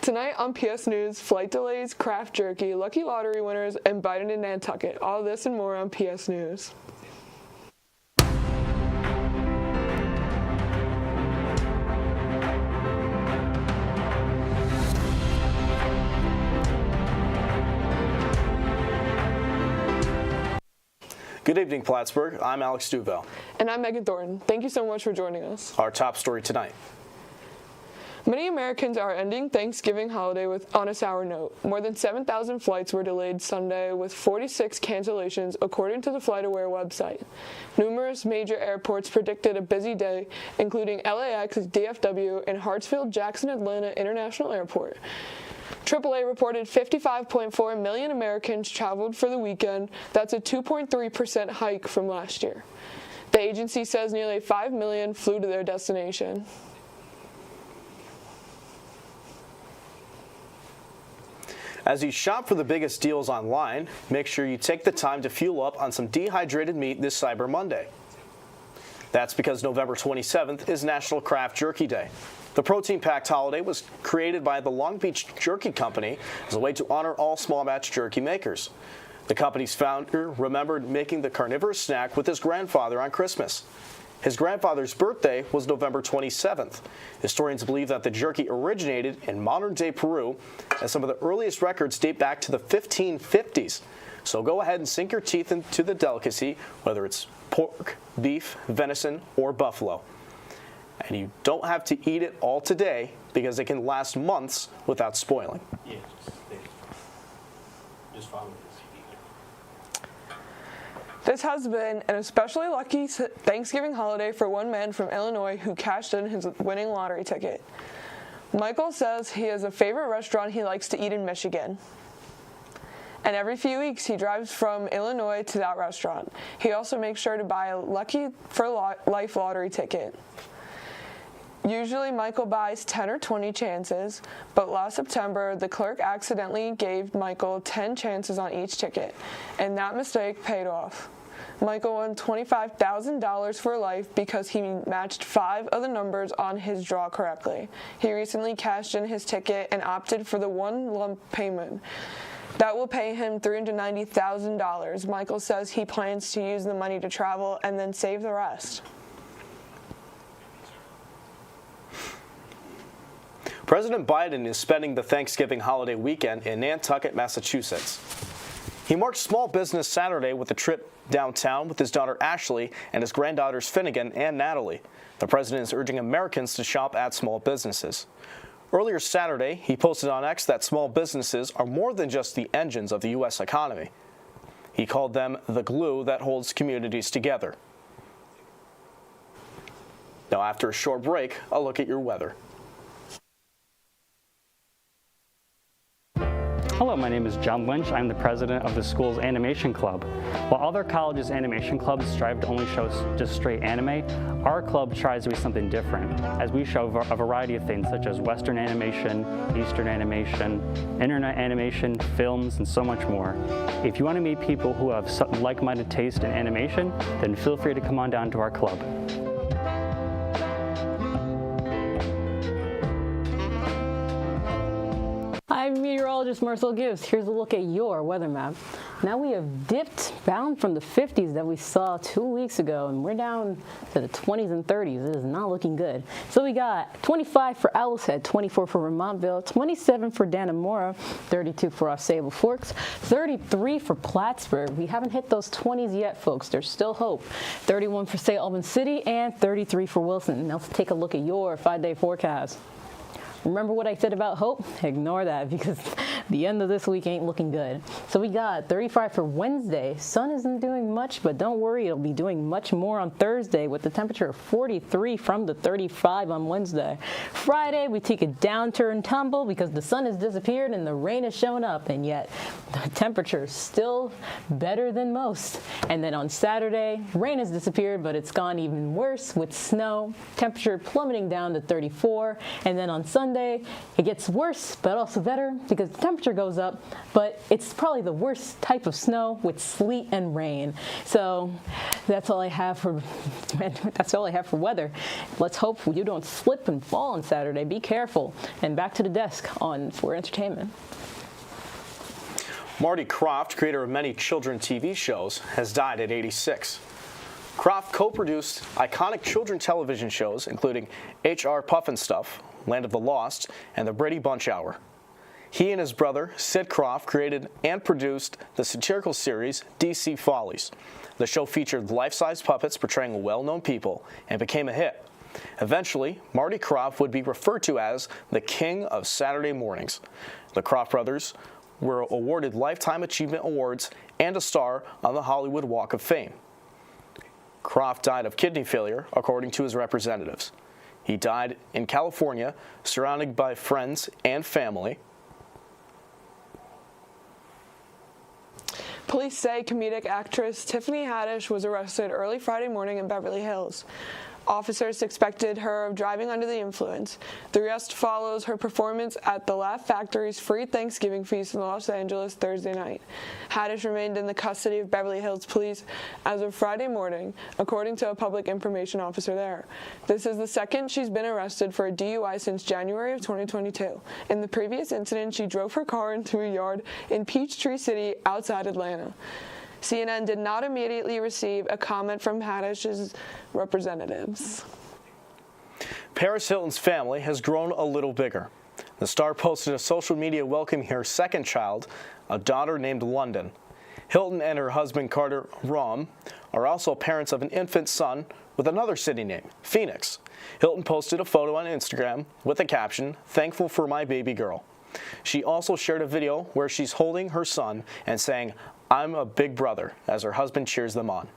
Tonight on PS News, flight delays, craft jerky, lucky lottery winners, and Biden in Nantucket. All this and more on PS News. Good evening, Plattsburgh. I'm Alex Duval. And I'm Megan Thornton. Thank you so much for joining us. Our top story tonight. Many Americans are ending Thanksgiving holiday on a sour note. More than 7,000 flights were delayed Sunday, with 46 cancellations, according to the FlightAware website. Numerous major airports predicted a busy day, including LAX, DFW, and Hartsfield-Jackson Atlanta International Airport. AAA reported 55.4 million Americans traveled for the weekend. That's a 2.3% hike from last year. The agency says nearly 5 million flew to their destination. As you shop for the biggest deals online, make sure you take the time to fuel up on some dehydrated meat this Cyber Monday. That's because November 27th is National Craft Jerky Day. The protein-packed holiday was created by the Long Beach Jerky Company as a way to honor all small batch jerky makers. The company's founder remembered making the carnivorous snack with his grandfather on Christmas. His grandfather's birthday was November 27th. Historians believe that the jerky originated in modern-day Peru, as some of the earliest records date back to the 1550s. So go ahead and sink your teeth into the delicacy, whether it's pork, beef, venison, or buffalo. And you don't have to eat it all today because it can last months without spoiling. Yeah, just follow this. This has been an especially lucky Thanksgiving holiday for one man from Illinois who cashed in his winning lottery ticket. Michael says he has a favorite restaurant he likes to eat in Michigan. And every few weeks he drives from Illinois to that restaurant. He also makes sure to buy a Lucky for Life lottery ticket. Usually Michael buys 10 or 20 chances, but last September the clerk accidentally gave Michael 10 chances on each ticket, and that mistake paid off. Michael won $25,000 for life because he matched 5 of the numbers on his draw correctly. He recently cashed in his ticket and opted for the one lump payment. That will pay him $390,000. Michael says he plans to use the money to travel and then save the rest. President Biden is spending the Thanksgiving holiday weekend in Nantucket, Massachusetts. He marked Small Business Saturday with a trip downtown with his daughter Ashley and his granddaughters Finnegan and Natalie. The president is urging Americans to shop at small businesses. Earlier Saturday, he posted on X that small businesses are more than just the engines of the U.S. economy. He called them the glue that holds communities together. Now, after a short break, a look at your weather. Hello, my name is John Lynch. I'm the president of the school's animation club. While other colleges' animation clubs strive to only show just straight anime, our club tries to be something different, as we show a variety of things such as Western animation, Eastern animation, internet animation, films, and so much more. If you want to meet people who have like-minded taste in animation, then feel free to come on down to our club. I'm meteorologist Marcel Gibbs. Here's a look at your weather map. Now we have dipped down from the 50s that we saw 2 weeks ago, and we're down to the 20s and 30s. It is not looking good. So we got 25 for Owl's Head, 24 for Vermontville, 27 for Dannemora, 32 for Ausable Forks, 33 for Plattsburgh. We haven't hit those 20s yet, folks. There's still hope. 31 for St. Albans City, and 33 for Wilson. Now let's take a look at your 5-day forecast. Remember what I said about hope? Ignore that because the end of this week ain't looking good. So we got 35 for Wednesday. Sun isn't doing much, but don't worry, it'll be doing much more on Thursday with the temperature of 43 from the 35 on Wednesday. Friday, we take a downturn tumble because the sun has disappeared and the rain has shown up, and yet the temperature is still better than most. And then on Saturday, rain has disappeared, but it's gone even worse with snow, temperature plummeting down to 34. And then on Sunday, Sunday, it gets worse, but also better because the temperature goes up, but it's probably the worst type of snow with sleet and rain. So that's all I have for weather. Let's hope you don't slip and fall on Saturday. Be careful. And back to the desk for entertainment. Marty Krofft, creator of many children's TV shows, has died at 86. Krofft co-produced iconic children's television shows, including H.R. Pufnstuf, Land of the Lost, and The Brady Bunch Hour. He and his brother, Sid Krofft, created and produced the satirical series DC Follies. The show featured life-size puppets portraying well-known people and became a hit. Eventually, Marty Krofft would be referred to as the King of Saturday Mornings. The Krofft brothers were awarded Lifetime Achievement Awards and a star on the Hollywood Walk of Fame. Krofft died of kidney failure, according to his representatives. He died in California, surrounded by friends and family. Police say comedic actress Tiffany Haddish was arrested early Friday morning in Beverly Hills. Officers suspected her of driving under the influence. The arrest follows her performance at the Laugh Factory's free Thanksgiving feast in Los Angeles Thursday night. Haddish remained in the custody of Beverly Hills Police as of Friday morning, according to a public information officer there. This is the second she's been arrested for a DUI since January of 2022. In the previous incident, she drove her car into a yard in Peachtree City outside Atlanta. CNN did not immediately receive a comment from Haddish's representatives. Paris Hilton's family has grown a little bigger. The star posted a social media welcoming her second child, a daughter named London. Hilton and her husband Carter Rom are also parents of an infant son with another city name, Phoenix. Hilton posted a photo on Instagram with the caption, "Thankful for my baby girl." She also shared a video where she's holding her son and saying, "I'm a big brother," as her husband cheers them on.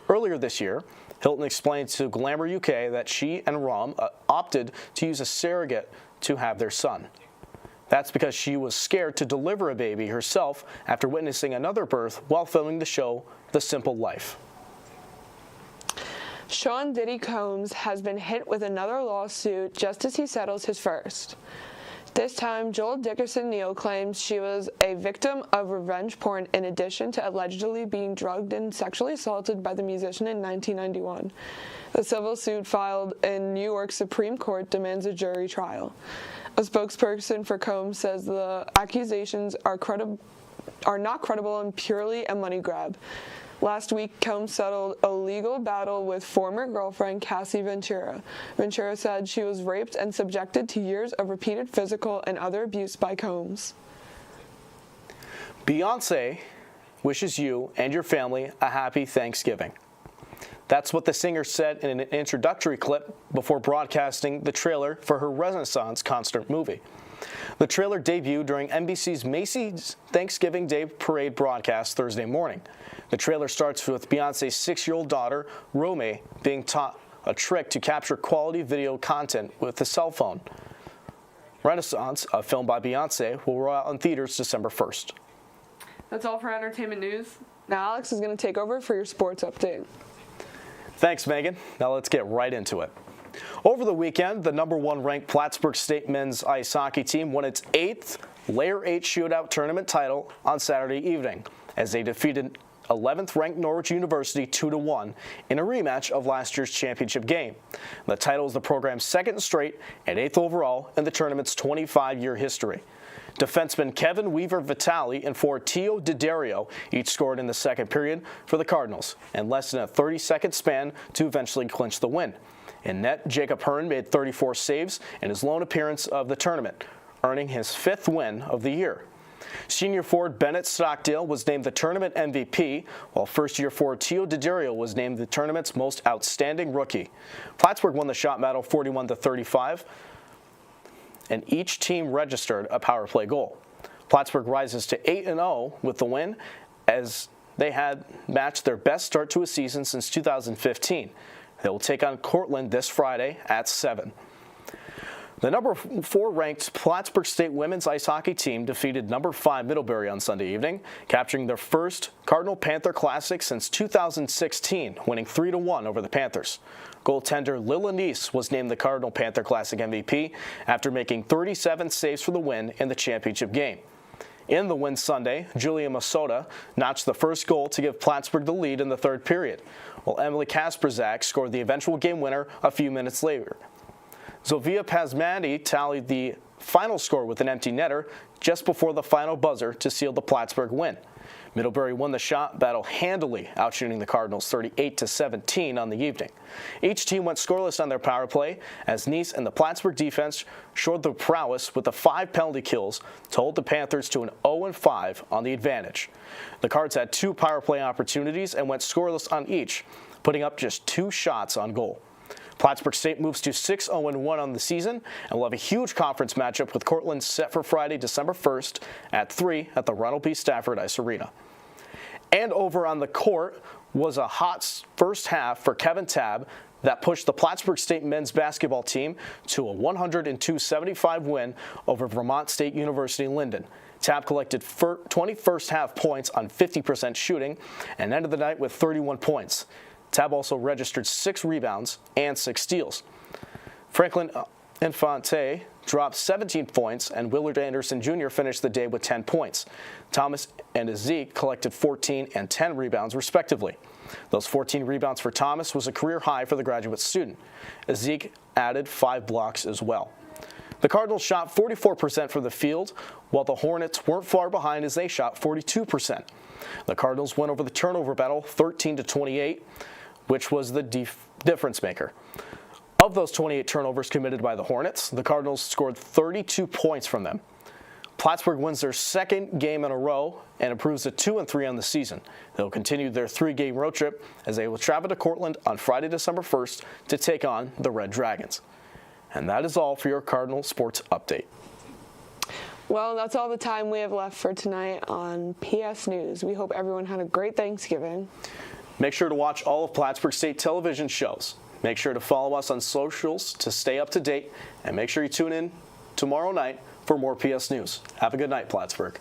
Earlier this year, Hilton explained to Glamour UK that she and Rom opted to use a surrogate to have their son. That's because she was scared to deliver a baby herself after witnessing another birth while filming the show The Simple Life. Sean Diddy Combs has been hit with another lawsuit just as he settles his first. This time, Joel Dickerson Neal claims she was a victim of revenge porn in addition to allegedly being drugged and sexually assaulted by the musician in 1991. The civil suit filed in New York Supreme Court demands a jury trial. A spokesperson for Combs says the accusations are not credible and purely a money grab. Last week, Combs settled a legal battle with former girlfriend Cassie Ventura. Ventura said she was raped and subjected to years of repeated physical and other abuse by Combs. Beyonce wishes you and your family a happy Thanksgiving. That's what the singer said in an introductory clip before broadcasting the trailer for her Renaissance concert movie. The trailer debuted during NBC's Macy's Thanksgiving Day Parade broadcast Thursday morning. The trailer starts with Beyonce's 6-year-old daughter, Rome, being taught a trick to capture quality video content with a cell phone. Renaissance, a film by Beyonce, will roll out in theaters December 1st. That's all for entertainment news. Now Alex is going to take over for your sports update. Thanks, Megan. Now let's get right into it. Over the weekend, the #1 ranked Plattsburgh State men's ice hockey team won its 8th Layer 8 shootout tournament title on Saturday evening as they defeated 11th ranked Norwich University 2-1 in a rematch of last year's championship game. The title is the program's second straight and 8th overall in the tournament's 25-year history. Defenseman Kevin Weaver-Vitale and forward Tio Didario each scored in the second period for the Cardinals, in less than a 30-second span to eventually clinch the win. In net, Jacob Hearn made 34 saves in his lone appearance of the tournament, earning his 5th win of the year. Senior forward Bennett Stockdale was named the tournament MVP, while first-year forward Tio Didario was named the tournament's most outstanding rookie. Plattsburgh won the shot battle 41-35, and each team registered a power play goal. Plattsburgh rises to 8-0 with the win, as they had matched their best start to a season since 2015. They will take on Cortland this Friday at 7. The number 4 ranked Plattsburgh State women's ice hockey team defeated number 5 Middlebury on Sunday evening, capturing their first Cardinal Panther Classic since 2016, winning 3-1 over the Panthers. Goaltender Lila Neese was named the Cardinal Panther Classic MVP after making 37 saves for the win in the championship game. In the win Sunday, Julia Masota notched the first goal to give Plattsburgh the lead in the third period, while Emily Kasperzak scored the eventual game winner a few minutes later. Zofia Pazmandi tallied the final score with an empty netter just before the final buzzer to seal the Plattsburgh win. Middlebury won the shot battle handily, outshooting the Cardinals 38-17 on the evening. Each team went scoreless on their power play as Neese and the Plattsburgh defense showed their prowess with the 5 penalty kills to hold the Panthers to an 0-5 on the advantage. The Cards had 2 power play opportunities and went scoreless on each, putting up just 2 shots on goal. Plattsburgh State moves to 6-0-1 on the season and will have a huge conference matchup with Cortland set for Friday, December 1st at 3 at the Ronald B. Stafford Ice Arena. And over on the court was a hot first half for Kevin Tabb that pushed the Plattsburgh State men's basketball team to a 102-75 win over Vermont State University Linden. Tabb collected 20 first half points on 50% shooting and ended the night with 31 points. Tabb also registered 6 rebounds and 6 steals. Franklin Infante dropped 17 points, and Willard Anderson Jr. finished the day with 10 points. Thomas and Ezek collected 14 and 10 rebounds, respectively. Those 14 rebounds for Thomas was a career high for the graduate student. Ezek added 5 blocks as well. The Cardinals shot 44% from the field, while the Hornets weren't far behind as they shot 42%. The Cardinals went over the turnover battle 13-28, which was the difference maker. Of those 28 turnovers committed by the Hornets, the Cardinals scored 32 points from them. Plattsburgh wins their second game in a row and improves to 2-3 on the season. They'll continue their 3-game road trip as they will travel to Cortland on Friday, December 1st to take on the Red Dragons. And that is all for your Cardinal Sports Update. Well, that's all the time we have left for tonight on PS News. We hope everyone had a great Thanksgiving. Make sure to watch all of Plattsburgh State television shows. Make sure to follow us on socials to stay up to date, and make sure you tune in tomorrow night for more PS News. Have a good night, Plattsburgh.